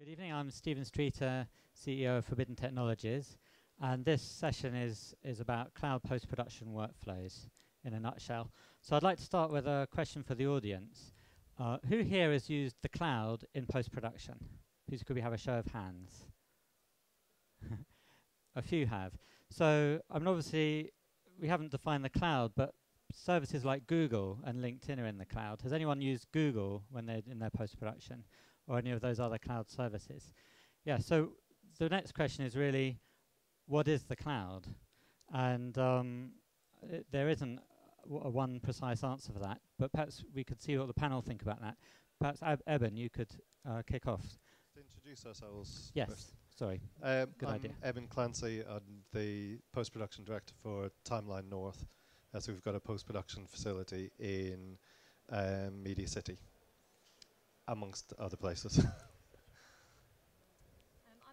Good evening, I'm Stephen Streeter, CEO of Forbidden Technologies, and this session is about cloud post-production workflows in a nutshell. So I'd like to start with a question for the audience. Who here has used the cloud in post-production? Please could we have a show of hands? A few have. So I mean, obviously, we haven't defined the cloud, but services like Google and LinkedIn are in the cloud. Has anyone used Google when they're in their post-production? Or any of those other cloud services? Yeah, so the next question is really, what is the cloud? And there isn't one precise answer for that, but perhaps we could see what the panel think about that. Perhaps Eben, you could kick off. To introduce ourselves. Yes, first. sorry, good idea. I'm Eben Clancy, I'm the post-production director for Timeline North. So we've got a post-production facility in Media City, amongst other places. I'm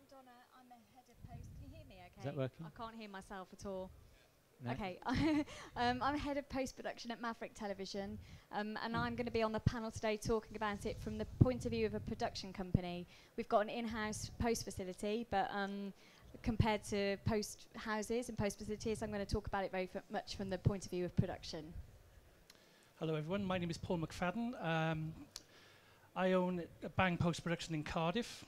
Donna, I'm the head of post. Can you hear me okay? Is that working? I can't hear myself at all. No? Okay, I'm head of post-production at Maverick Television, and I'm going to be on the panel today talking about it from the point of view of a production company. We've got an in-house post facility, but compared to post houses and post facilities, I'm going to talk about it very much from the point of view of production. Hello everyone, my name is Paul McFadden. I own a Bang post-production in Cardiff,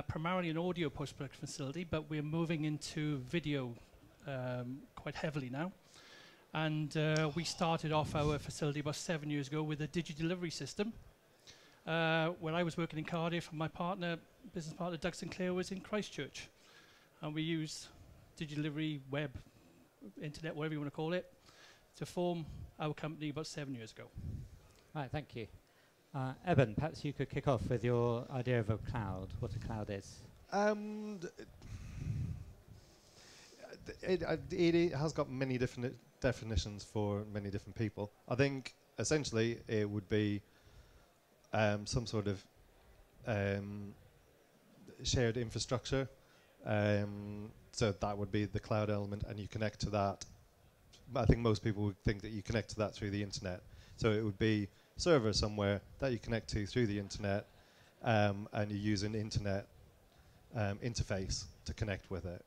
primarily an audio post-production facility, but we're moving into video quite heavily now. And we started off our facility about 7 years ago with a digi-delivery system. When I was working in Cardiff, my business partner Doug Sinclair was in Christchurch. And we used digi-delivery, web, internet, whatever you want to call it, to form our company about 7 years ago. Right, thank you. Eben, perhaps you could kick off with your idea of a cloud, what a cloud is. It has got many different definitions for many different people. I think essentially it would be some sort of shared infrastructure. So that would be the cloud element, and you connect to that. I think most people would think that you connect to that through the internet. So it would be server somewhere that you connect to through the internet, and you use an internet interface to connect with it.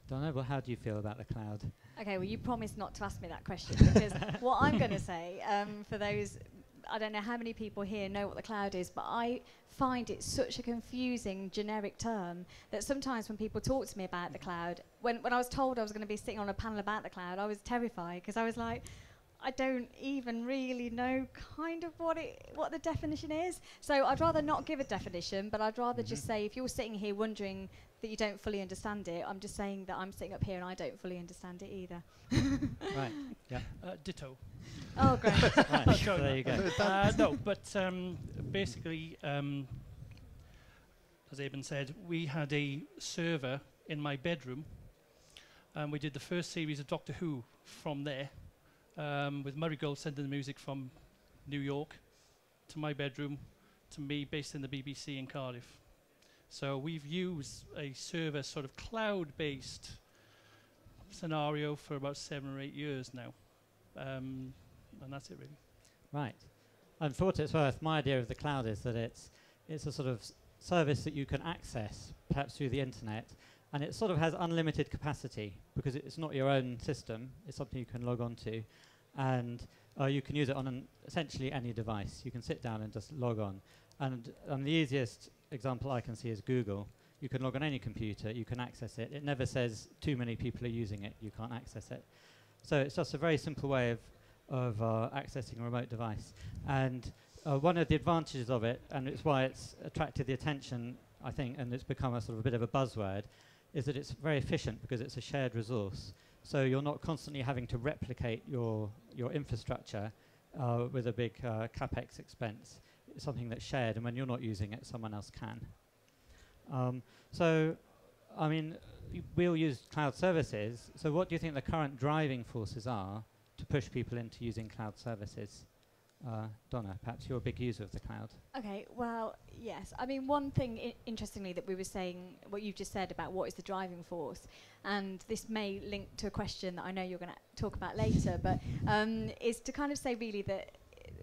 Donna, well, how do you feel about the cloud? Okay, well, you promised not to ask me that question, because what I'm going to say, for those, I don't know how many people here know what the cloud is, but I find it such a confusing, generic term that sometimes when people talk to me about the cloud, when I was told I was going to be sitting on a panel about the cloud, I was terrified, because I was like, I don't even really know kind of what the definition is. So I'd rather not give a definition, but I'd rather just say, if you're sitting here wondering that you don't fully understand it, I'm just saying that I'm sitting up here and I don't fully understand it either. Right, yeah. Ditto. Oh, great. Right, so there you go. No, but basically, as Eben said, we had a server in my bedroom, and we did the first series of Doctor Who from there, with Murray Gold sending the music from New York to my bedroom to me based in the BBC in Cardiff. So we've used a server sort of cloud-based scenario for about 7 or 8 years now. And that's it really. Right. And for what it's worth, my idea of the cloud is that it's a sort of service that you can access, perhaps through the internet, and it sort of has unlimited capacity because it's not your own system. It's something you can log on to, and you can use it on essentially any device. You can sit down and just log on. And the easiest example I can see is Google. You can log on any computer, you can access it. It never says too many people are using it, you can't access it. So it's just a very simple way of accessing a remote device. And one of the advantages of it, and it's why it's attracted the attention, I think, and it's become a sort of a bit of a buzzword, is that it's very efficient because it's a shared resource. So you're not constantly having to replicate your infrastructure with a big capex expense. It's something that's shared, and when you're not using it, someone else can. So, I mean, we'll use cloud services. So what do you think the current driving forces are to push people into using cloud services? Donna, perhaps you're a big user of the cloud. Okay, well, yes. I mean, one thing, interestingly, that we were saying, what you've just said about what is the driving force, and this may link to a question that I know you're going to talk about later, but is to kind of say really that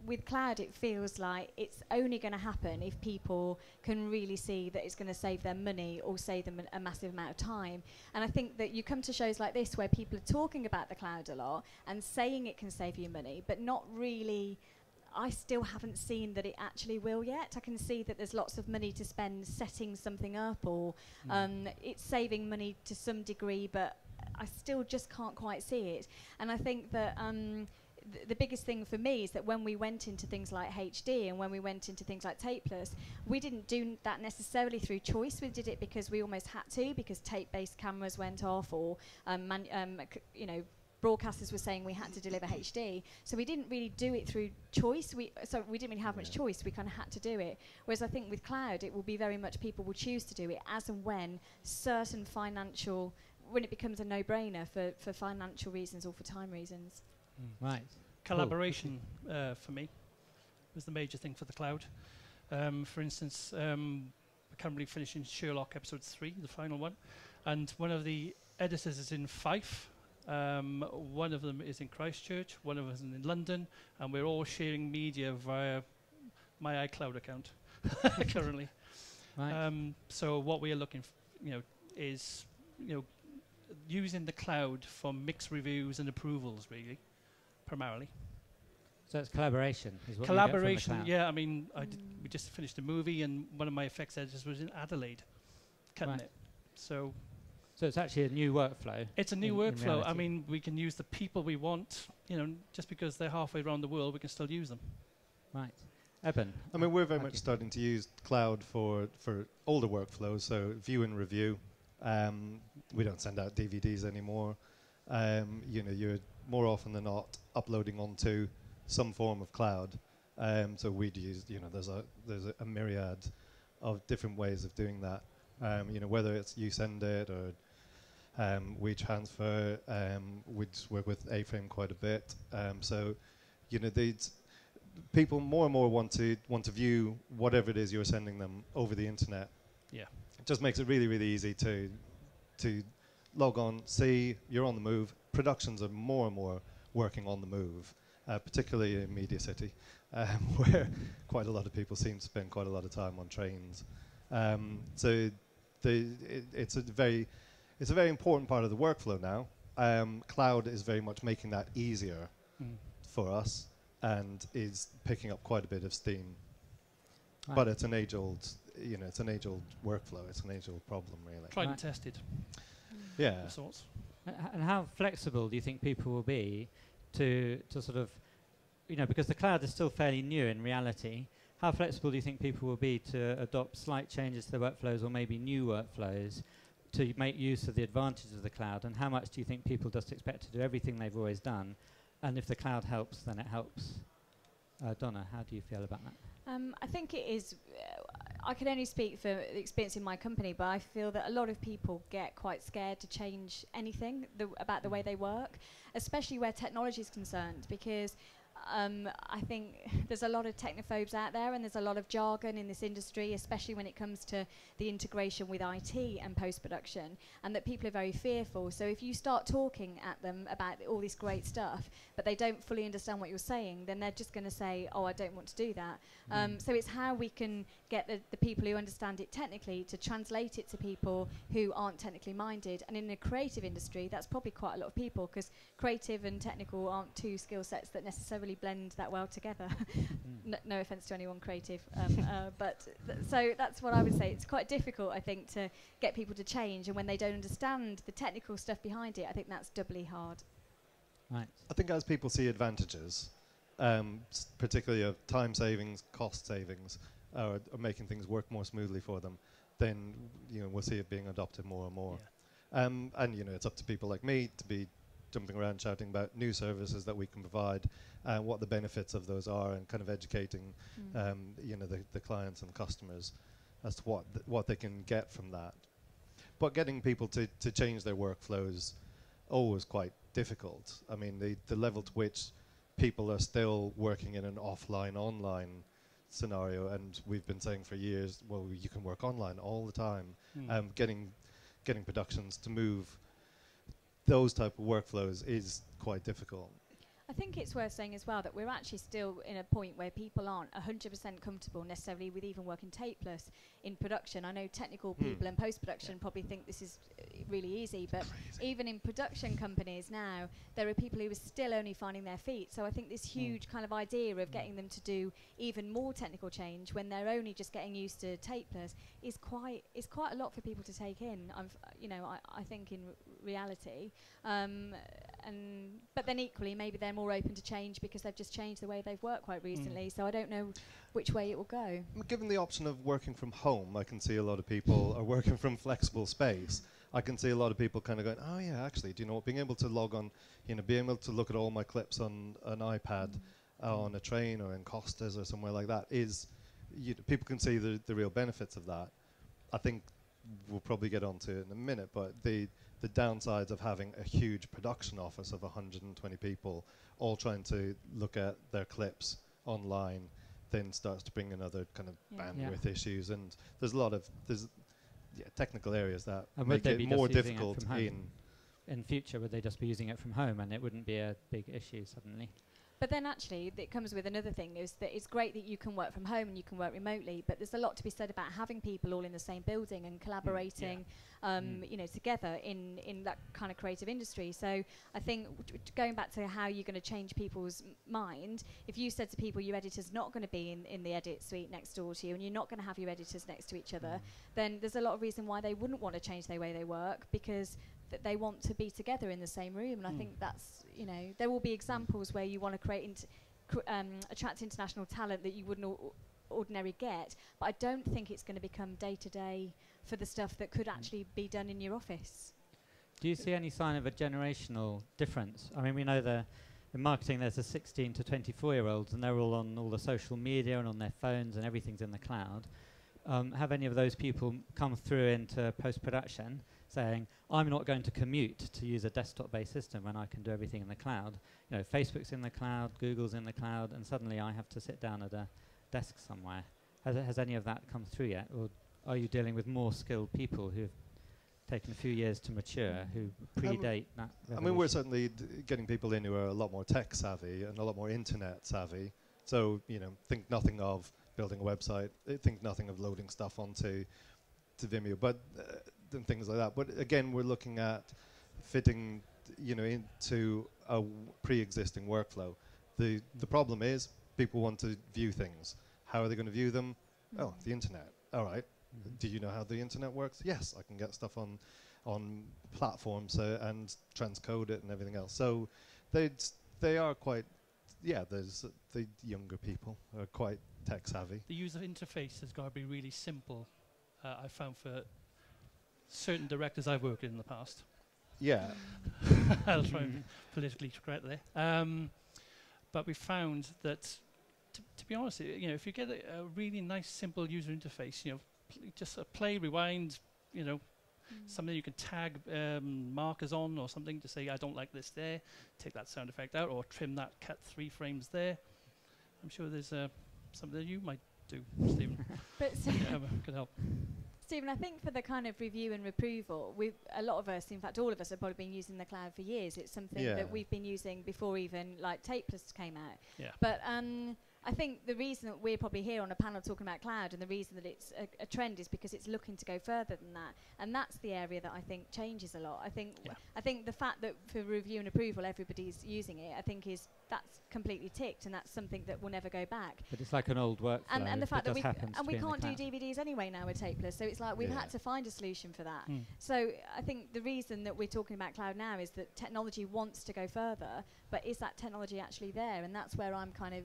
with cloud, it feels like it's only going to happen if people can really see that it's going to save them money or save them a massive amount of time. And I think that you come to shows like this where people are talking about the cloud a lot and saying it can save you money, but not really. I still haven't seen that it actually will yet. I can see that there's lots of money to spend setting something up, or it's saving money to some degree, but I still just can't quite see it. And I think that the biggest thing for me is that when we went into things like HD and when we went into things like Tape Plus, we didn't do that necessarily through choice. We did it because we almost had to, because tape-based cameras went off, or broadcasters were saying we had to deliver HD. So we didn't really do it through choice. So we didn't really have much choice. We kind of had to do it. Whereas I think with cloud, it will be very much people will choose to do it as and when certain financial, when it becomes a no-brainer for financial reasons or for time reasons. Right. Collaboration for me was the major thing for the cloud. For instance, we're currently finishing Sherlock episode 3, the final one, and one of the editors is in Fife. One of them is in Christchurch, one of us is in London, and we're all sharing media via my iCloud account currently. Right. So what we are looking, is using the cloud for mixed reviews and approvals, really, primarily. So it's collaboration. Is what Collaboration, you get from the cloud. yeah. I mean, we just finished a movie, and one of my effects editors was in Adelaide, cutting Right. it. So it's actually a new workflow. it's a new in workflow. I reality. mean, we can use the people we want. Just because they're halfway around the world, we can still use them. Right. Eben. I mean, we're very how much do you- starting to use cloud for older workflows, so view and review. We don't send out DVDs anymore. You're more often than not uploading onto some form of cloud. So we'd use, there's a myriad of different ways of doing that. Whether it's you send it or we transfer. We work with A-Frame quite a bit. People more and more want to view whatever it is you're sending them over the internet. Yeah. It just makes it really, really easy to log on, see you're on the move. Productions are more and more working on the move, particularly in Media City, where quite a lot of people seem to spend quite a lot of time on trains. It's a very important part of the workflow now. Cloud is very much making that easier for us, and is picking up quite a bit of steam. Right. But it's an age-old, it's an age-old workflow. It's an age-old problem, really. Tried Right. and tested, Yeah. of sorts. And how flexible do you think people will be to sort of, because the cloud is still fairly new in reality, how flexible do you think people will be to adopt slight changes to their workflows or maybe new workflows to make use of the advantages of the cloud? And how much do you think people just expect to do everything they've always done? And if the cloud helps, then it helps. Donna, how do you feel about that? I think it is. I can only speak for the experience in my company, but I feel that a lot of people get quite scared to change anything about the way they work, especially where technology is concerned, because I think there's a lot of technophobes out there, and there's a lot of jargon in this industry, especially when it comes to the integration with IT and post-production, and that people are very fearful. So if you start talking at them about all this great stuff, but they don't fully understand what you're saying, then they're just going to say, oh, I don't want to do that. So it's how we can get the people who understand it technically to translate it to people who aren't technically minded. And in the creative industry, that's probably quite a lot of people, because creative and technical aren't two skill sets that necessarily blend that well together. No offense to anyone creative, so that's what I would say. It's quite difficult, I think, to get people to change, and when they don't understand the technical stuff behind it, I think that's doubly hard. Right. I think as people see advantages, particularly of time savings, cost savings, or making things work more smoothly for them, then we'll see it being adopted more and more. Yeah. And it's up to people like me to be jumping around shouting about new services that we can provide, what the benefits of those are, and kind of educating the clients and customers as to what they can get from that. But getting people to change their workflows always quite difficult. I mean, the level to which people are still working in an offline-online scenario, and we've been saying for years, well, you can work online all the time. Getting productions to move those type of workflows is quite difficult. I think it's worth saying as well that we're actually still in a point where people aren't 100% comfortable necessarily with even working tapeless in production. I know technical people and post-production probably think this is really easy, but even in production companies now, there are people who are still only finding their feet. So I think this huge kind of idea of getting them to do even more technical change when they're only just getting used to tapeless is quite a lot for people to take in. I think in reality. But then equally, maybe they're more open to change because they've just changed the way they've worked quite recently. So I don't know which way it will go. Given the option of working from home, I can see a lot of people are working from flexible space. I can see a lot of people kind of going, oh yeah, actually, do you know what? Being able to log on, being able to look at all my clips on an iPad, on a train or in Costas or somewhere like that is, people can see the real benefits of that. I think we'll probably get onto it in a minute, but the downsides of having a huge production office of 120 people all trying to look at their clips online then starts to bring in other kind of bandwidth issues, and there's a lot of technical areas that make it more difficult in future. Would they just be using it from home and it wouldn't be a big issue suddenly? But then actually, it comes with another thing, is that it's great that you can work from home and you can work remotely, but there's a lot to be said about having people all in the same building and collaborating, together in that kind of creative industry. So I think going back to how you're going to change people's mind, if you said to people your editor's not going to be in the edit suite next door to you and you're not going to have your editors next to each other, then there's a lot of reason why they wouldn't want to change the way they work, because they want to be together in the same room. And I think that's, there will be examples where you want to create attract international talent that you wouldn't ordinarily get, but I don't think it's going to become day to day for the stuff that could actually be done in your office. Do you see any sign of a generational difference? I mean, we know in marketing there's the 16 to 24-year-olds and they're all on all the social media and on their phones and everything's in the cloud. Have any of those people come through into post-production saying, I'm not going to commute to use a desktop-based system when I can do everything in the cloud? Facebook's in the cloud, Google's in the cloud, and suddenly I have to sit down at a desk somewhere. Has any of that come through yet? Or are you dealing with more skilled people who've taken a few years to mature, who predate that revolution? I mean, we're certainly getting people in who are a lot more tech savvy and a lot more internet savvy. So, think nothing of building a website, think nothing of loading stuff onto Vimeo, but and things like that. But again, we're looking at fitting, into a pre-existing workflow. The problem is people want to view things. How are they going to view them? Oh, the internet. All right. Do you know how the internet works? Yes, I can get stuff on platforms and transcode it and everything else. So they are quite. There's the younger people are quite tech savvy. The user interface has got to be really simple. I found for certain directors I've worked in the past. Yeah. I'll try and be politically correct there. But we found that, to be honest, if you get a really nice, simple user interface, just a play, rewind, something you can tag markers on or something to say, I don't like this there, take that sound effect out, or trim that, cut 3 frames there. I'm sure there's something that you might do, Stephen. But could help. Stephen, I think for the kind of review and approval, a lot of us, in fact all of us, have probably been using the cloud for years. It's something that we've been using before even tapeless came out. Yeah. But I think the reason that we're probably here on a panel talking about cloud, and the reason that it's a trend, is because it's looking to go further than that, and that's the area that I think changes a lot. I think the fact that for review and approval everybody's using it, I think that's completely ticked, and that's something that will never go back. But it's like an old workflow. And the fact that we can't do DVDs anyway now with tapeless, so it's like we've had to find a solution for that. So I think the reason that we're talking about cloud now is that technology wants to go further, but is that technology actually there? And that's where I'm kind of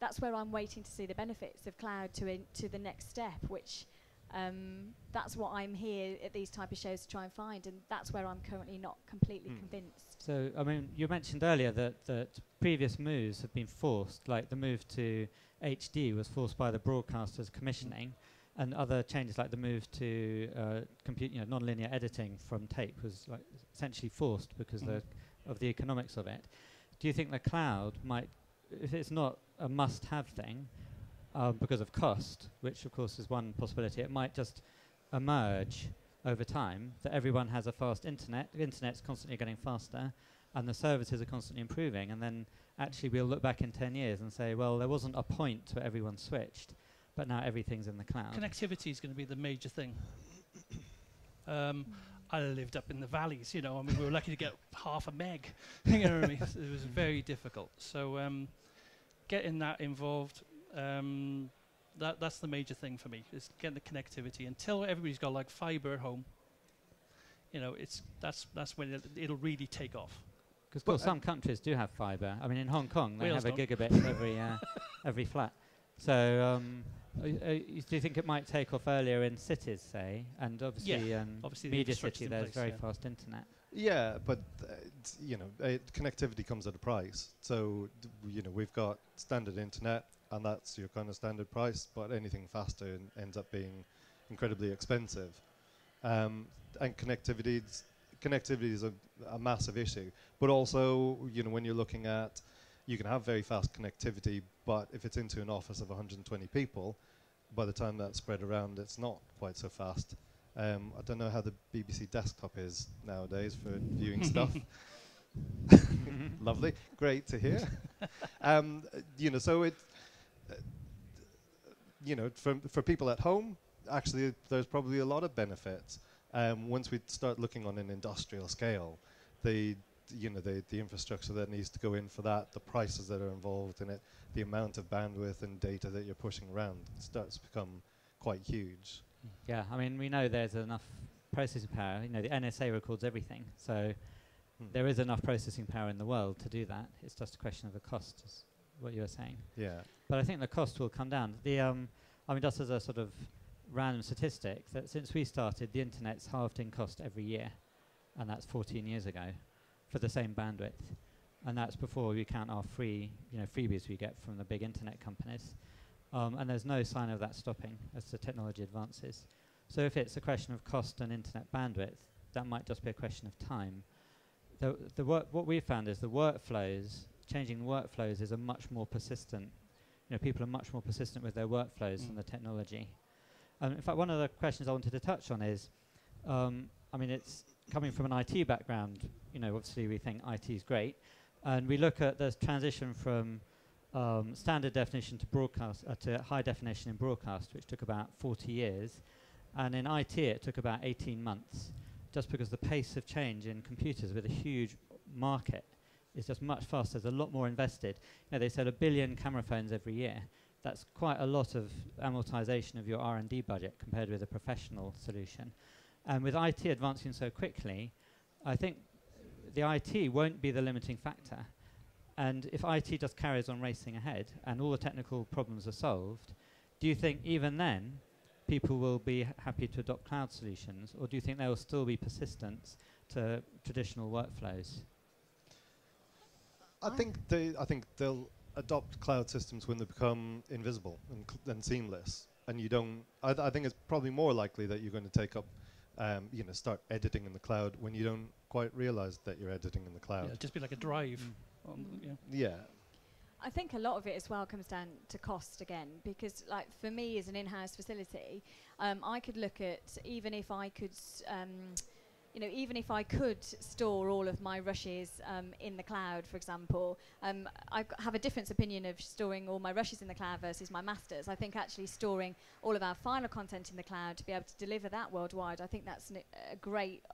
that's where I'm waiting to see the benefits of cloud to the next step, which that's what I'm here at these type of shows to try and find, and that's where I'm currently not completely convinced. So, I mean, you mentioned earlier that previous moves have been forced, like the move to HD was forced by the broadcasters commissioning, and other changes like the move to non-linear editing from tape was like essentially forced because of the economics of it. Do you think the cloud might, if it's not a must-have thing, because of cost, which of course is one possibility, it might just emerge over time that everyone has a fast internet. The internet's constantly getting faster, and the services are constantly improving, and then actually we'll look back in 10 years and say, well, there wasn't a point where everyone switched, but now everything's in the cloud. Connectivity is going to be the major thing. I lived up in the valleys, you know. I mean, we were lucky to get half a meg. You know what I mean? It was very difficult. So getting that involved, that's the major thing for me, is getting the connectivity. Until everybody's got like fibre at home, you know, that's when it'll really take off. Because some countries do have fibre. I mean, in Hong Kong, they Wales have a don't. gigabit every flat. So do you think it might take off earlier in cities, say? And obviously, obviously the Media infrastructure's City, in there's place, very yeah. fast internet. Yeah, but you know, connectivity comes at a price. So you know, we've got standard internet, and that's your kind of standard price. But anything faster ends up being incredibly expensive. And connectivity is a massive issue. But also, you know, when you're looking at, you can have very fast connectivity, but if it's into an office of 120 people, by the time that's spread around, it's not quite so fast. I don't know how the BBC desktop is nowadays for viewing stuff. Lovely, great to hear. You know, so you know, for people at home, actually, there's probably a lot of benefits. Once we start looking on an industrial scale, the infrastructure that needs to go in for that, the prices that are involved in it, the amount of bandwidth and data that you're pushing around starts to become quite huge. Yeah, I mean, we know there's enough processing power. You know, the NSA records everything, so there is enough processing power in the world to do that. It's just a question of the cost, is what you were saying. Yeah. But I think the cost will come down. I mean, just as a sort of random statistic, that since we started, the internet's halved in cost every year, and that's 14 years ago, for the same bandwidth. And that's before we count our freebies we get from the big internet companies. And there's no sign of that stopping as the technology advances. So if it's a question of cost and internet bandwidth, that might just be a question of time. What we've found is the workflows, changing workflows is a much more persistent, people are much more persistent with their workflows than the technology. In fact, one of the questions I wanted to touch on is, I mean, it's coming from an IT background, obviously we think IT is great, and we look at the transition from standard definition to broadcast, to high definition in broadcast, which took about 40 years, and in IT it took about 18 months, just because the pace of change in computers with a huge market is just much faster. There's a lot more invested. They sell 1 billion camera phones every year. That's quite a lot of amortization of your R&D budget compared with a professional solution. And with IT advancing so quickly, I think the IT won't be the limiting factor. And if IT just carries on racing ahead and all the technical problems are solved, do you think even then people will be happy to adopt cloud solutions, or do you think there will still be persistence to traditional workflows? I think they'll adopt cloud systems when they become invisible and seamless. And you don't. I think it's probably more likely that you're going to take up, start editing in the cloud when you don't quite realize that you're editing in the cloud. Yeah, just be like a drive. Yeah. I think a lot of it as well comes down to cost again, because like for me as an in-house facility, I could look at even if I could store all of my rushes in the cloud, for example, I have a different opinion of storing all my rushes in the cloud versus my masters. I think actually storing all of our final content in the cloud to be able to deliver that worldwide, I think that's a great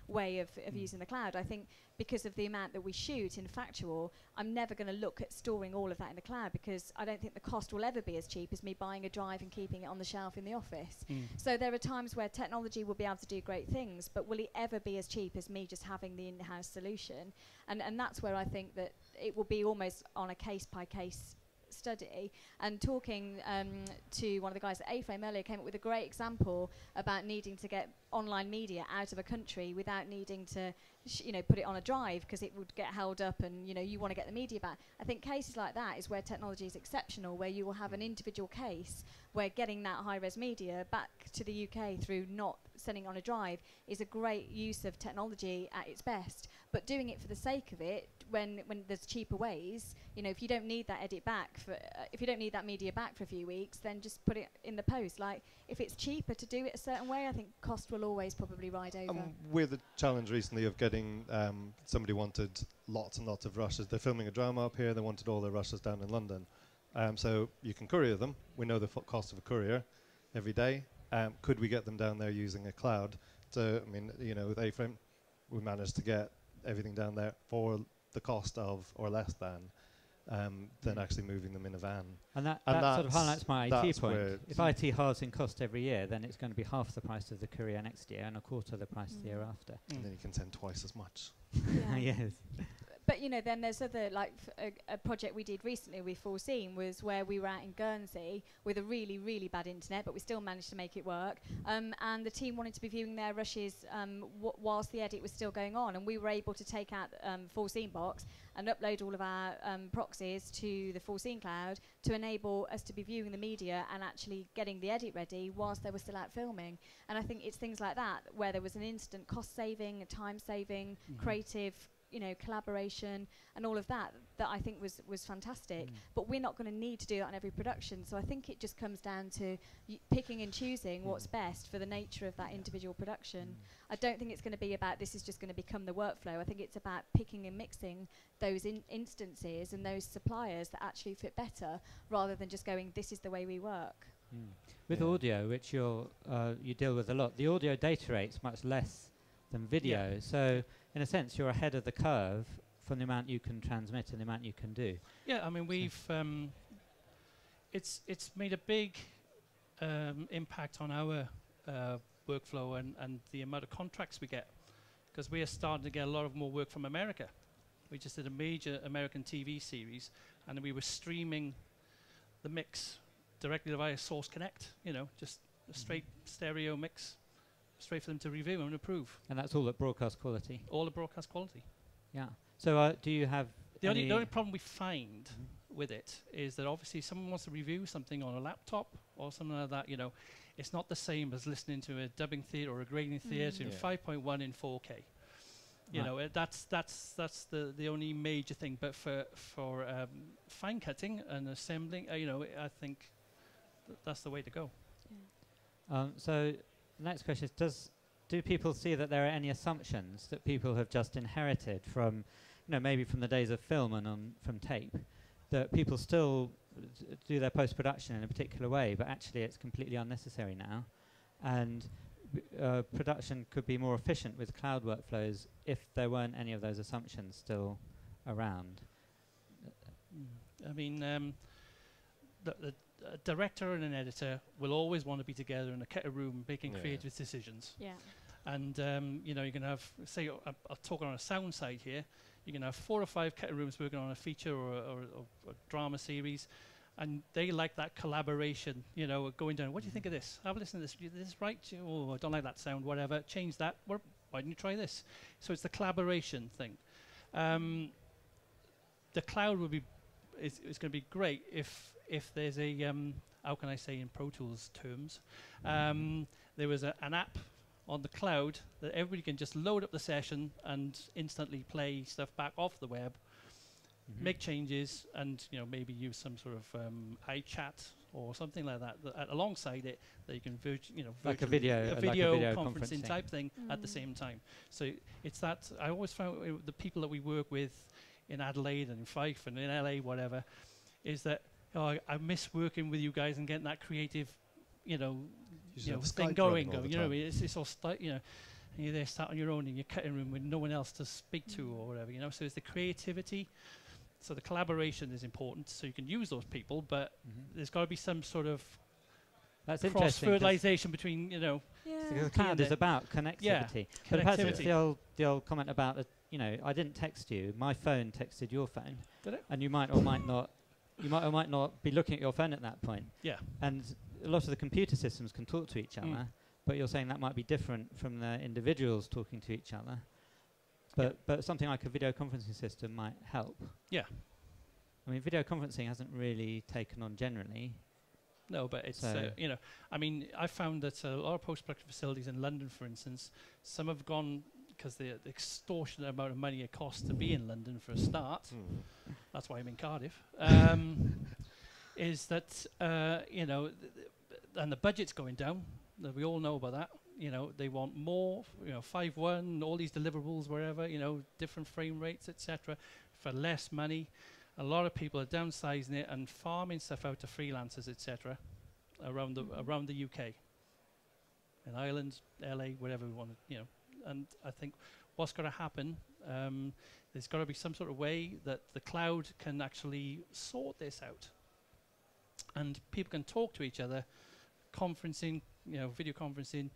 way of using the cloud. I think because of the amount that we shoot in Factual, I'm never going to look at storing all of that in the cloud, because I don't think the cost will ever be as cheap as me buying a drive and keeping it on the shelf in the office. So there are times where technology will be able to do great things, but will it ever be as cheap as me just having the in-house solution? And that's where I think that it will be almost on a case-by-case study. And talking to one of the guys at A-Frame earlier came up with a great example about needing to get online media out of a country without needing to put it on a drive, because it would get held up and you want to get the media back. I think cases like that is where technology is exceptional, where you will have an individual case where getting that high-res media back to the UK through not sending on a drive is a great use of technology at its best. but doing it for the sake of it, when there's cheaper ways, you know, if you don't need that edit back for, if you don't need that media back for a few weeks, then just put it in the post. Like, if it's cheaper to do it a certain way, I think cost will always probably ride over. We had the challenge recently of getting, somebody wanted lots and lots of rushes. They're filming a drama up here, they wanted all their rushes down in London. So you can courier them. We know the cost of a courier every day. Could we get them down there using a cloud? So, I mean, you know, with A-Frame, we managed to get everything down there for the cost of, or less than actually moving them in a van. And that sort of highlights my IT point. If IT halves in cost every year, then it's going to be half the price of the courier next year and a quarter the price the year after. And then you can send twice as much. Yeah. Yes. But, you know, then there's other, like, a project we did recently with Foreseen was where we were out in Guernsey with a really, really bad internet, but we still managed to make it work. And the team wanted to be viewing their rushes whilst the edit was still going on. And we were able to take out Foreseen box and upload all of our proxies to the Foreseen cloud to enable us to be viewing the media and actually getting the edit ready whilst they were still out filming. And I think it's things like that where there was an instant cost saving, a time saving, creative, you know, collaboration and all of that I think was fantastic. But we're not going to need to do that on every production. So I think it just comes down to picking and choosing what's best for the nature of that individual production. I don't think it's going to be about this is just going to become the workflow. I think it's about picking and mixing those instances and those suppliers that actually fit better rather than just going, this is the way we work. With audio, which you deal with a lot, the audio data rate's much less than video. So in a sense, you're ahead of the curve from the amount you can transmit and the amount you can do. Yeah, I mean, we've it's made a big impact on our workflow and the amount of contracts we get, because we are starting to get a lot of more work from America. We just did a major American TV series, and we were streaming the mix directly via Source Connect. You know, just a straight stereo mix, straight for them to review and approve. And that's all at broadcast quality? All at broadcast quality. Yeah. So do you have the only problem we find with it is that obviously someone wants to review something on a laptop or something like that, you know, it's not the same as listening to a dubbing theatre or a grading theatre in 5.1 in 4K. You know, that's the only major thing. But for fine cutting and assembling, you know, I think that's the way to go. So the next question is, do people see that there are any assumptions that people have just inherited from, you know, maybe from the days of film and from tape, that people still do their post-production in a particular way, but actually it's completely unnecessary now, and production could be more efficient with cloud workflows if there weren't any of those assumptions still around? I mean, the director and an editor will always want to be together in a kettle room making creative decisions. Yeah. And you know, you can have, say, I'll talk on a sound side here. You can have 4 or 5 kettle rooms working on a feature or a drama series, and they like that collaboration. You know, going down. What do you think of this? Have a listen to this. Is this right? Oh, I don't like that sound. Whatever. Change that. Why don't you try this? So it's the collaboration thing. The cloud would be. It's going to be great if there's a how can I say in Pro Tools terms, there was an app on the cloud that everybody can just load up the session and instantly play stuff back off the web, make changes, and you know, maybe use some sort of iChat or something like that, alongside it, that you can like a video conferencing type thing at the same time. So it's that I always found the people that we work with in Adelaide and in Fife and in LA, whatever, is that I miss working with you guys and getting that creative, you know thing going. You know, it's all you know, and you're there sat on your own in your cutting room with no one else to speak to or whatever. You know, so it's the creativity. So the collaboration is important. So you can use those people, but there's got to be some sort of cross-fertilization between, you know. Because the cloud is about connectivity. But perhaps it's the old comment about you know, I didn't text you. My phone texted your phone. Did it? And you might or might not. You might or might not be looking at your phone at that point. Yeah. And a lot of the computer systems can talk to each other, but you're saying that might be different from the individuals talking to each other. But something like a video conferencing system might help. Yeah. I mean, video conferencing hasn't really taken on generally. No, but it's, you know, I mean, I found that a lot of post-production facilities in London, for instance, some have because the extortionate amount of money it costs to be in London for a start. That's why I'm in Cardiff. Is that and the budget's going down. We all know about that. They want more. 5.1, all these deliverables, wherever. Different frame rates, etc. For less money. A lot of people are downsizing it and farming stuff out to freelancers, etc. around the UK, in Ireland, LA, wherever we want to. And I think what's going to happen. There's got to be some sort of way that the cloud can actually sort this out, and people can talk to each other, conferencing, video conferencing.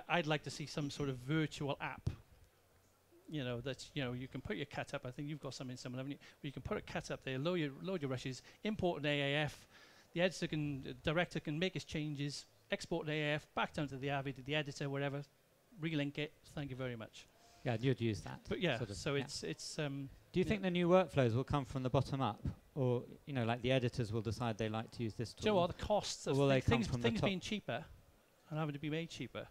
I'd like to see some sort of virtual app. That you can put your cut up. I think you've got something similar, haven't you? Where you can put a cut up there, load your rushes, import an AAF. The director can make his changes, export an AAF back down to the Avid, the editor, wherever, relink it. Thank you very much. Yeah, you'd use that. But yeah, sort of, so yeah. it's. Do you think the new workflows will come from the bottom up, or like the editors will decide they like to use this tool? Do you know what the costs of things being cheaper and having to be made cheaper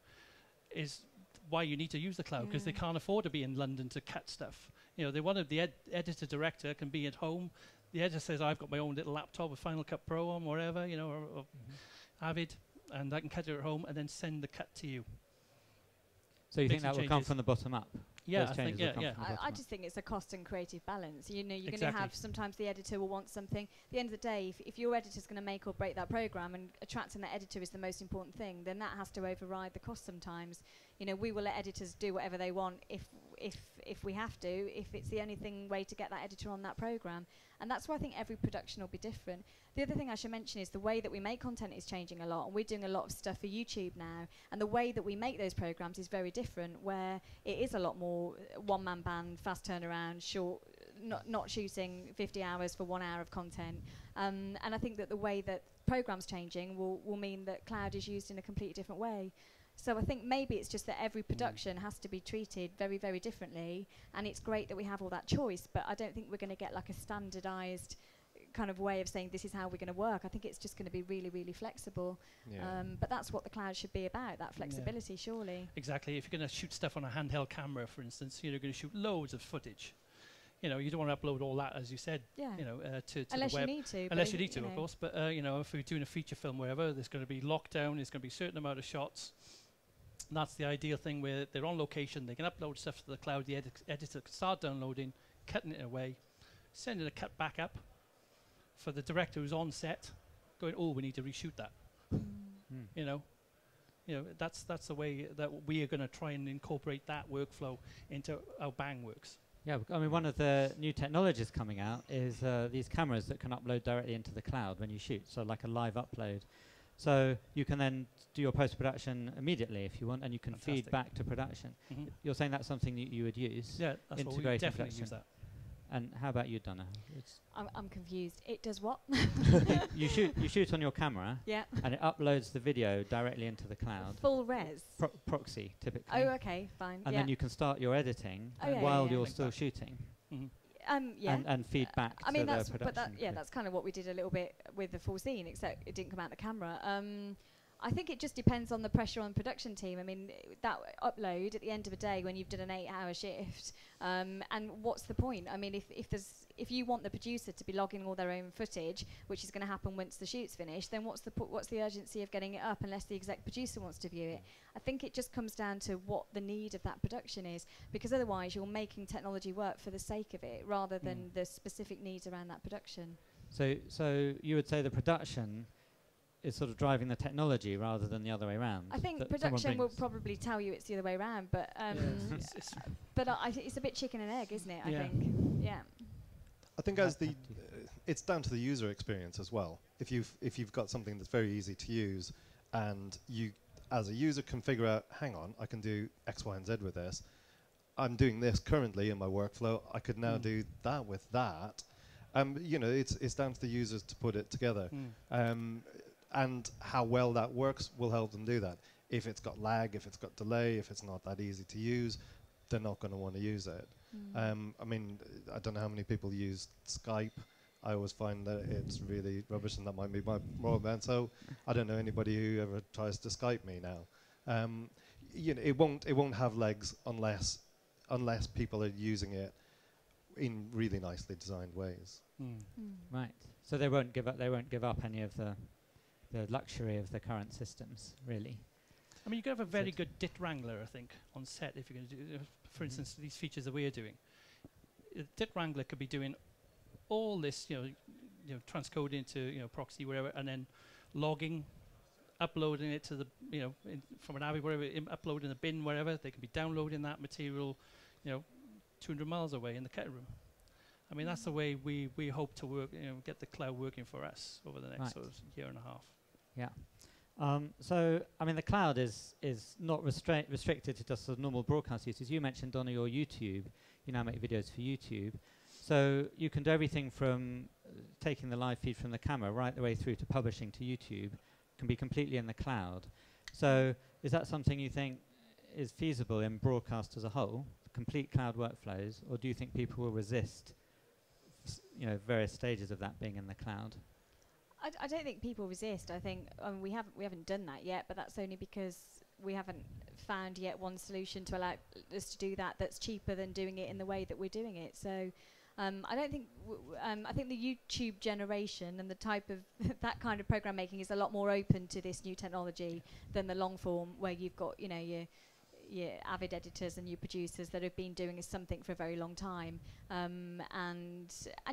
is why you need to use the cloud, because they can't afford to be in London to cut stuff. They wanted the editor director can be at home. The editor says, I've got my own little laptop with Final Cut Pro on, whatever, or Avid, and I can cut it at home and then send the cut to you. So you think that will come from the bottom up? Yeah, I think, yeah. I just think it's a cost and creative balance. You're going to have, sometimes the editor will want something. At the end of the day, if your editor's going to make or break that program, and attracting that editor is the most important thing, then that has to override the cost sometimes. We will let editors do whatever they want if we have to, if it's the only way to get that editor on that program. And that's why I think every production will be different. The other thing I should mention is the way that we make content is changing a lot, and we're doing a lot of stuff for YouTube now, and the way that we make those programs is very different, where it is a lot more one-man band, fast turnaround, short, not shooting 50 hours for 1 hour of content. And I think that the way that programs changing will mean that cloud is used in a completely different way. So I think maybe it's just that every production has to be treated very, very differently, and it's great that we have all that choice, but I don't think we're going to get like a standardized kind of way of saying this is how we're going to work. I think it's just going to be really, really flexible. But that's what the cloud should be about, that flexibility, surely. Exactly. If you're going to shoot stuff on a handheld camera, for instance, you're going to shoot loads of footage. You don't want to upload all that, as you said, to unless the web. You need to. Unless you need to, of course. But, if we're doing a feature film, wherever, there's going to be lockdown, there's going to be a certain amount of shots. And that's the ideal thing, where they're on location, they can upload stuff to the cloud, the editor can start downloading, cutting it away, sending a cut back up for the director who's on set, going, we need to reshoot that. That's the way that we are going to try and incorporate that workflow into how Bang works. Yeah, I mean, one of the new technologies coming out is these cameras that can upload directly into the cloud when you shoot, so like a live upload. So you can then do your post-production immediately if you want, and you can feed back to production. You're saying that's something that you would use? Yeah, that's what we would definitely use that. And how about you, Donna? I'm confused. It does what? You shoot on your camera, and it uploads the video directly into the cloud. Full res? Proxy, typically. Oh, okay, fine. And then you can start your editing while you're still shooting. And feed back to the production. That's kind of what we did a little bit with the full scene, except it didn't come out the camera. I think it just depends on the pressure on the production team. I mean, that upload at the end of a day when you've done an 8-hour shift, and what's the point? I mean, if you want the producer to be logging all their own footage, which is going to happen once the shoot's finished, then what's the urgency of getting it up unless the exec producer wants to view it? I think it just comes down to what the need of that production is, because otherwise you're making technology work for the sake of it rather than the specific needs around that production. So you would say the production is sort of driving the technology rather than the other way around. I think production will probably tell you it's the other way around, but it's a bit chicken and egg, isn't it? I think. Yeah. I think it's down to the user experience as well. If you've got something that's very easy to use, and you as a user can figure out, hang on, I can do X, Y, and Z with this. I'm doing this currently in my workflow. I could now do that with that. It's down to the users to put it together. And how well that works will help them do that. If it's got lag, if it's got delay, if it's not that easy to use, they're not going to want to use it. I mean, I don't know how many people use Skype. I always find that it's really rubbish, and that might be my moral man. So I don't know anybody who ever tries to Skype me now. It won't have legs unless unless people are using it in really nicely designed ways. Right. So they won't give up. They won't give up any of the luxury of the current systems, really. I mean, you could have a very good DIT wrangler, I think, on set if you're going to do, for instance, these features that we're doing. A DIT wrangler could be doing all this, you know, transcoding into, proxy, wherever, and then logging, uploading it to the, from an AVI, wherever, uploading the bin, wherever. They can be downloading that material, 200 miles away in the kettle room. I mean, that's the way we hope to work, get the cloud working for us over the next sort of year and a half. Yeah. So, I mean, the cloud is not restricted to just sort of normal broadcast uses. You mentioned, Donna, your YouTube. You now make videos for YouTube. So you can do everything from taking the live feed from the camera right the way through to publishing to YouTube. Can be completely in the cloud. So is that something you think is feasible in broadcast as a whole, complete cloud workflows, or do you think people will resist various stages of that being in the cloud? I don't think people resist. I think we haven't done that yet, but that's only because we haven't found yet one solution to allow us to do that that's cheaper than doing it in the way that we're doing it. So I don't think I think the YouTube generation and the type of that kind of program making is a lot more open to this new technology than the long form, where you've got your avid editors and your producers that have been doing something for a very long time, and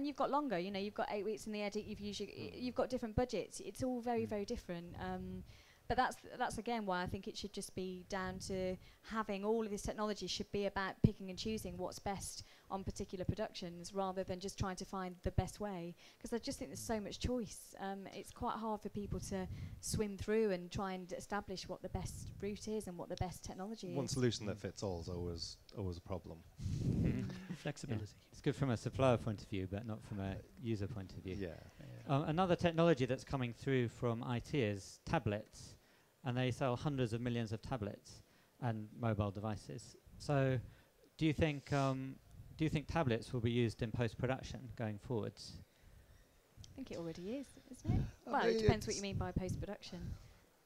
you've got longer. You've got 8 weeks in the edit. You've got different budgets. It's all very very different. But that's again why I think it should just be down to having all of this technology should be about picking and choosing what's best on particular productions, rather than just trying to find the best way. Because I just think there's so much choice. It's quite hard for people to swim through and try and establish what the best route is and what the best technology is. One solution that fits all is always a problem. Flexibility. Yeah. It's good from a supplier point of view, but not from a user point of view. Yeah. Another technology that's coming through from IT is tablets, and they sell hundreds of millions of tablets and mobile devices. So, do you think tablets will be used in post-production going forwards? I think it already is, isn't it? Well, it depends what you mean by post-production.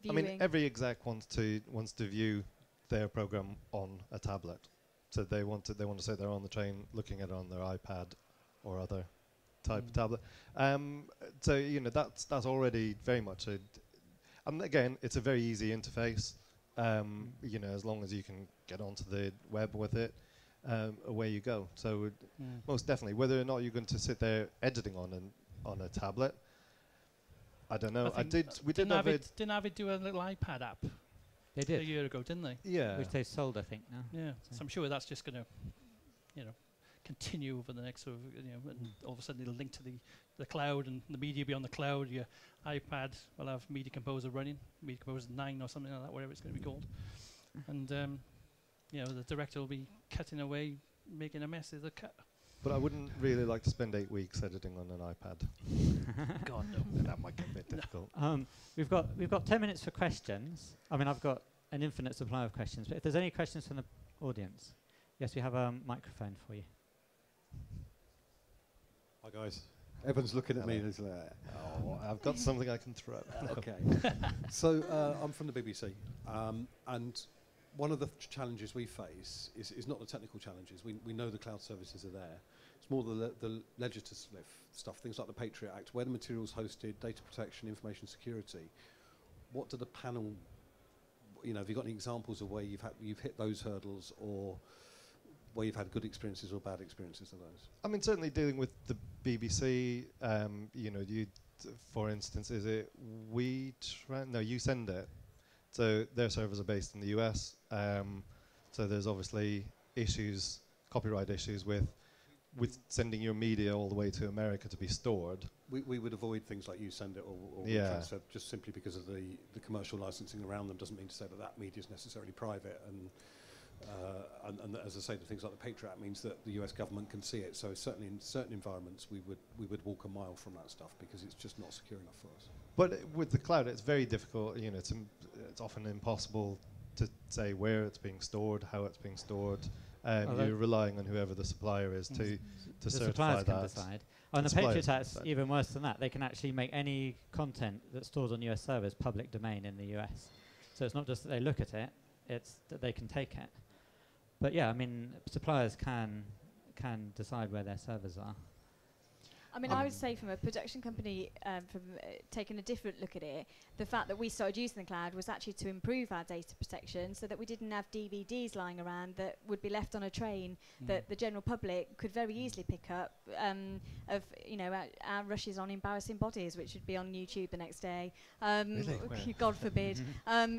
I mean, every exec wants to view their program on a tablet. So they want to say they're on the train looking at it on their iPad or other type of tablet. So that's already very much a. And again, it's a very easy interface. As long as you can get onto the web with it, away you go. So most definitely, whether or not you're going to sit there editing on a tablet, I don't know. Didn't Avid do a little iPad app? They did a year ago, didn't they? Yeah. Which they've sold, I think, now. Yeah. So I'm sure that's just going to, continue over the next sort of, and all of a sudden it'll link to the cloud, and the media will be on the cloud. Your iPad will have Media Composer running, Media Composer 9 or something like that, whatever it's going to be called. And, the director will be cutting away, making a mess of the cut. But I wouldn't really like to spend 8 weeks editing on an iPad. God, no. That might get a bit difficult. We've got 10 minutes for questions. I mean, I've got an infinite supply of questions, but if there's any questions from the audience, yes, we have a microphone for you. Hi guys. Everyone's looking at me. And like, I've got something I can throw. Okay. So I'm from the BBC, and one of the challenges we face is not the technical challenges. We know the cloud services are there. It's more the legislative stuff, things like the Patriot Act, where the material's hosted, data protection, information security. What do the panel, have you got any examples of where you've hit those hurdles, or where you've had good experiences or bad experiences of those? I mean, certainly dealing with the BBC, for instance, is it you send it. So their servers are based in the US. So there's obviously copyright issues with sending your media all the way to America to be stored. We would avoid things like you send it or transfer, just simply because of the commercial licensing around them. Doesn't mean to say that media is necessarily private, and as I say, the things like the Patriot Act means that the US government can see it. So certainly in certain environments we would walk a mile from that stuff, because it's just not secure enough for us. But with the cloud, it's very difficult. It's often impossible to say where it's being stored, how it's being stored. You're relying on whoever the supplier is to the certify suppliers that. can decide. And the Patriot Act's even worse than that. They can actually make any content that's stored on US servers public domain in the US. So it's not just that they look at it; it's that they can take it. But yeah, I mean, suppliers can decide where their servers are. I mean, I would say from a production company, from taking a different look at it, the fact that we started using the cloud was actually to improve our data protection so that we didn't have DVDs lying around that would be left on a train that the general public could very easily pick up of, you know, our rushes on embarrassing bodies, which would be on YouTube the next day. Really? God forbid.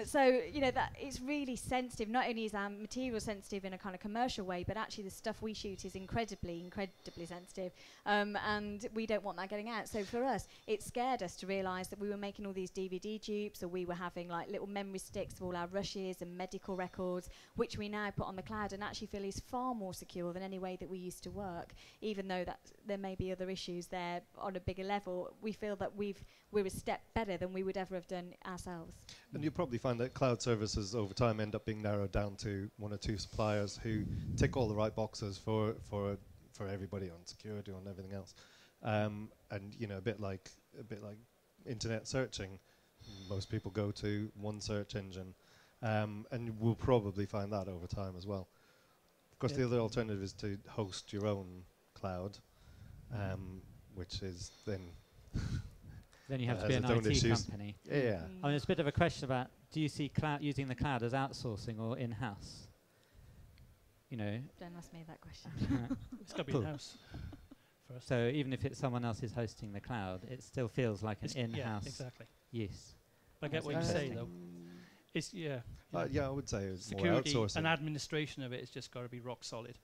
So, you know, that it's really sensitive. Not only is our material sensitive in a kind of commercial way, but actually the stuff we shoot is incredibly sensitive. And we don't want that getting out. So for us, it scared us to realise that we were making all these DVD dupes, or we were having like little memory sticks of all our rushes and medical records, which we now put on the cloud and actually feel is far more secure than any way that we used to work. Even though that there may be other issues there on a bigger level, we feel that we're a step better than we would ever have done ourselves. And you'll probably find that cloud services over time end up being narrowed down to one or two suppliers who tick all the right boxes for everybody on security, on everything else. And you know, a bit like internet searching, most people go to one search engine, and we'll probably find that over time as well. Of course, the other alternative is to host your own cloud, which is then then you have to be an IT company. Yeah. I mean, it's a bit of a question about, do you see using the cloud as outsourcing or in-house? You know. Don't ask me that question. It's got to be in-house. So even if it's someone else is hosting the cloud, it still feels like an in-house use. I get what you say, though. It's yeah, I would say it's more security outsourcing. and administration of it has just got to be rock solid.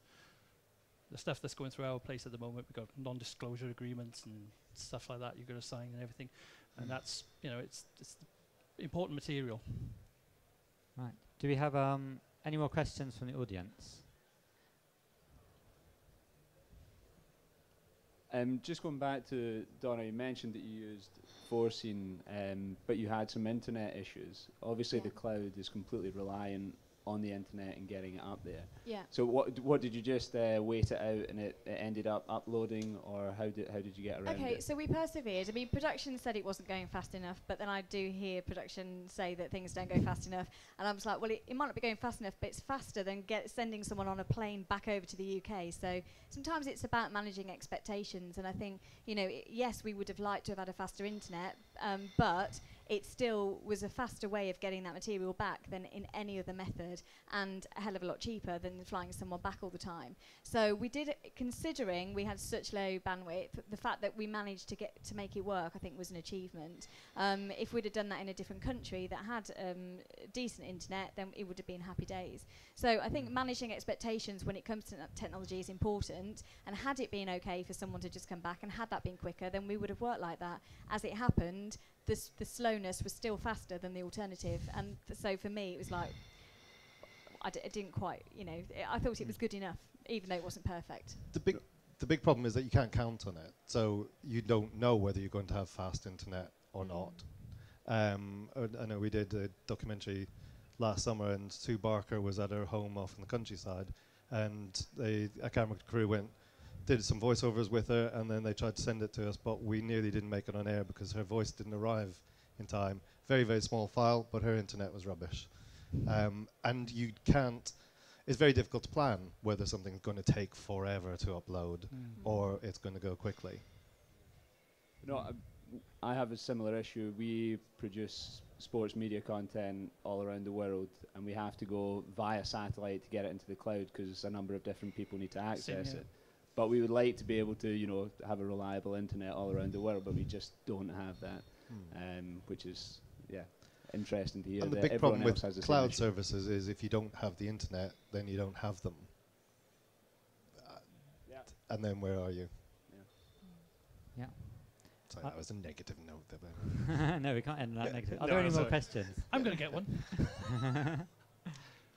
The stuff that's going through our place at the moment, we've got non-disclosure agreements and stuff like that you've got to sign and everything, and that's, you know, it's important material. Right. Do we have any more questions from the audience? Just going back to Donna, you mentioned that you used forcing, but you had some internet issues. Obviously, the cloud is completely reliant on the internet and getting it up there. Yeah. So what did you just wait it out and it ended up uploading, or how did you get around it? Okay, so we persevered. I mean, production said it wasn't going fast enough, but then I do hear production say that things don't go fast enough, and I was like, well, it might not be going fast enough, but it's faster than sending someone on a plane back over to the UK. So sometimes it's about managing expectations, and I think, you know, yes, we would have liked to have had a faster internet, but it still was a faster way of getting that material back than in any other method, and a hell of a lot cheaper than flying someone back all the time. So we did, considering we had such low bandwidth, the fact that we managed to make it work, I think, was an achievement. If we'd have done that in a different country that had decent internet, then it would have been happy days. So I think managing expectations when it comes to technology is important, and had it been okay for someone to just come back, and had that been quicker, then we would have worked like that. As it happened, the slowness was still faster than the alternative, and so for me it was like, I didn't quite, you know, I thought it was good enough, even though it wasn't perfect. The big problem is that you can't count on it, so you don't know whether you're going to have fast internet or not. I know we did a documentary last summer, and Sue Barker was at her home off in the countryside, and a camera crew did some voiceovers with her, and then they tried to send it to us, but we nearly didn't make it on air because her voice didn't arrive in time. Very, very small file, but her internet was rubbish. And you can't, it's very difficult to plan whether something's going to take forever to upload or it's going to go quickly. No, I have a similar issue. We produce sports media content all around the world, and we have to go via satellite to get it into the cloud because a number of different people need to access it. But we would like to be able to, you know, have a reliable internet all around the world, but we just don't have that, which is, interesting to hear. And the big problem with cloud services is if you don't have the internet, then you don't have them. And then where are you? Yeah. Sorry, that was a negative note there. No, we can't end that negative. Are there any more questions? I'm going to get one.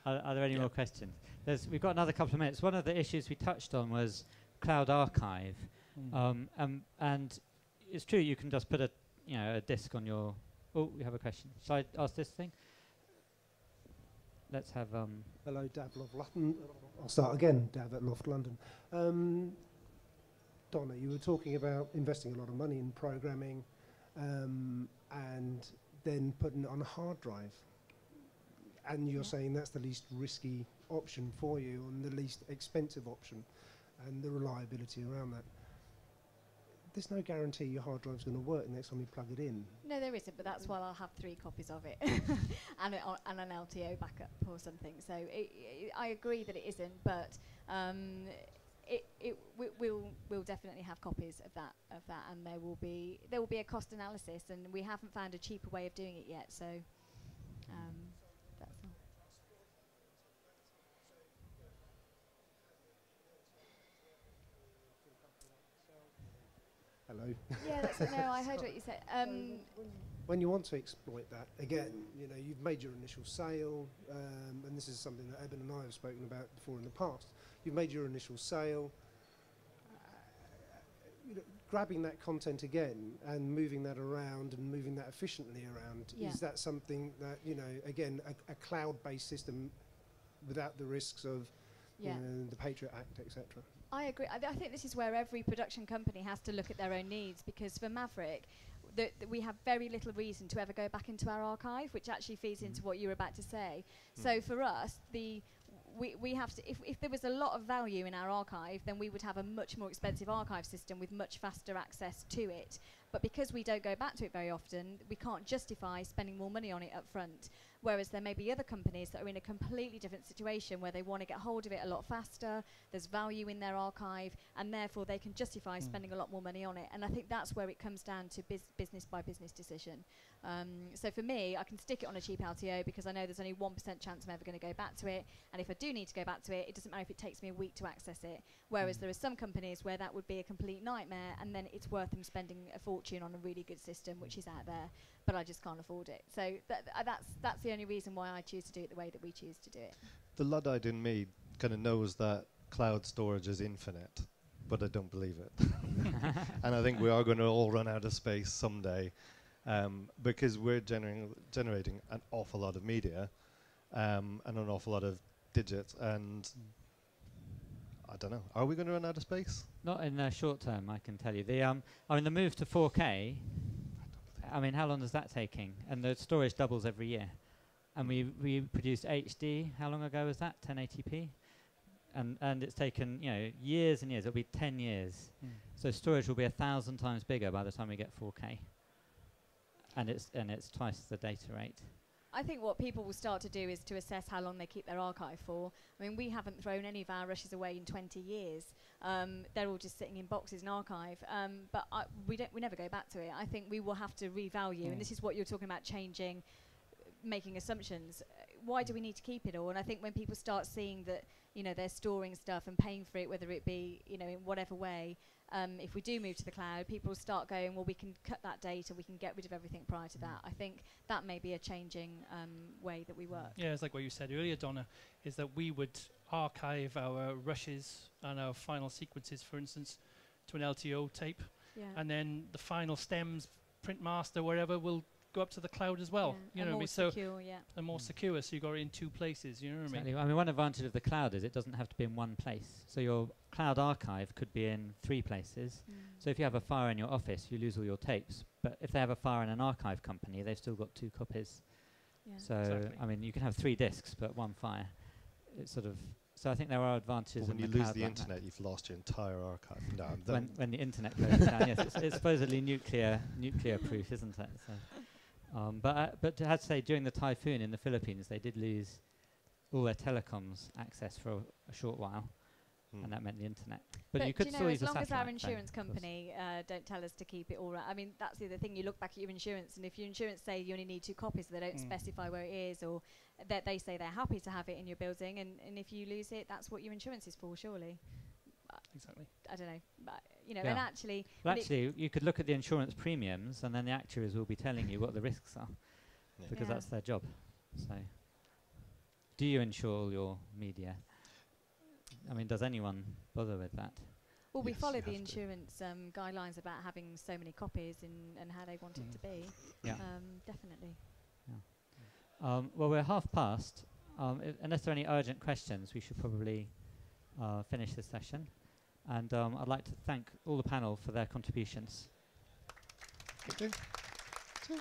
Are there any more questions? We've got another couple of minutes. One of the issues we touched on was cloud archive, and it's true you can just put a disk on your. Oh, we have a question. Shall I ask this thing? Let's have. Hello, Dav Loft London. I'll start again. Dav at Loft London. Donna, you were talking about investing a lot of money in programming, and then putting it on a hard drive. and you're Yeah. saying that's the least risky option for you and the least expensive option, and the reliability around that. There's no guarantee your hard drive's going to work next time you plug it in. No, there isn't, but that's why I'll have 3 copies of it and, and an LTO backup or something. So I agree that it isn't, but we'll definitely have copies of that, and there will be a cost analysis, and we haven't found a cheaper way of doing it yet. So that's all. Hello. Yeah, no, I heard what you said. When you want to exploit that, again, you know, you've made your initial sale, and this is something that Eben and I have spoken about before in the past. You've made your initial sale. You know, grabbing that content again and moving that around and moving that efficiently around, Yeah. is that something that, you know, again, a cloud-based system without the risks of Yeah. you know, the Patriot Act, etc.? I agree. I think this is where every production company has to look at their own needs, because for Maverick, we have very little reason to ever go back into our archive, which actually feeds into what you were about to say. So for us, we have to, if there was a lot of value in our archive, then we would have a much more expensive archive system with much faster access to it. But because we don't go back to it very often, we can't justify spending more money on it up front. Whereas there may be other companies that are in a completely different situation where they want to get hold of it a lot faster, there's value in their archive, and therefore they can justify spending a lot more money on it. And I think that's where it comes down to business by business decision. So for me, I can stick it on a cheap LTO because I know there's only 1% chance I'm ever going to go back to it. And if I do need to go back to it, it doesn't matter if it takes me a week to access it. Whereas there are some companies where that would be a complete nightmare, and then it's worth them spending a fortune on a really good system, which is out there, but I just can't afford it. So that's the only reason why I choose to do it the way that we choose to do it. The Luddite in me kind of knows that cloud storage is infinite, but I don't believe it. And I think we are going to all run out of space someday, because we're generating an awful lot of media and an awful lot of digits, and I don't know. Are we going to run out of space? Not in the short term, I can tell you. I mean, the move to 4K, I mean, how long is that taking? And the storage doubles every year. And we produced HD, how long ago was that? 1080p? And it's taken, you know, years and years. It'll be 10 years. So storage will be 1,000 times bigger by the time we get 4K. And it's twice the data rate. I think what people will start to do is to assess how long they keep their archive for. I mean, we haven't thrown any of our rushes away in 20 years. They're all just sitting in boxes in archive. But we never go back to it. I think we will have to revalue, and this is what you're talking about, changing, making assumptions. Why do we need to keep it all? And I think when people start seeing that, you know, they're storing stuff and paying for it, whether it be, you know, in whatever way, if we do move to the cloud, people will start going, well, we can cut that data, we can get rid of everything prior to that. I think that may be a changing way that we work. Yeah, it's like what you said earlier, Donna, is that we would archive our rushes and our final sequences, for instance, to an LTO tape. Yeah. And then the final stems, print master, wherever, will go up to the cloud as well. Yeah. You know what I More mean? So secure, yeah. and more secure, so you got it in 2 places. You know what I mean? Exactly. I mean, one advantage of the cloud is it doesn't have to be in one place. So your cloud archive could be in 3 places. So if you have a fire in your office, you lose all your tapes. But if they have a fire in an archive company, they've still got 2 copies. Yeah. So, Exactly. I mean, you can have 3 disks, but 1 fire. It's sort of... So I think there are advantages When in you the lose cloud the like that. internet, you've lost your entire archive. No, When the internet goes down, yes, it's supposedly nuclear proof, isn't it? So, but I have to say, during the typhoon in the Philippines, they did lose all their telecoms access for a short while, and that meant the internet. But you could do you still know, use as a long as our satellite phone, insurance of course. company don't tell us to keep it all right. I mean, that's the other thing. You look back at your insurance, and if your insurance say you only need 2 copies, they don't specify where it is, or that they say they're happy to have it in your building, and if you lose it, that's what your insurance is for, surely. Exactly. I don't know, but, you know, Yeah. and actually... Well, actually, you could look at the insurance premiums, and then the actuaries will be telling you what the risks are, because Yeah. that's their job. So, do you insure all your media? I mean, does anyone bother with that? Well, we Yes, follow you the have to. insurance guidelines about having so many copies and how they want it to be. Yeah. Definitely. Well, we're half past. Unless there are any urgent questions, we should probably finish this session. And I'd like to thank all the panel for their contributions. Okay. Cheers.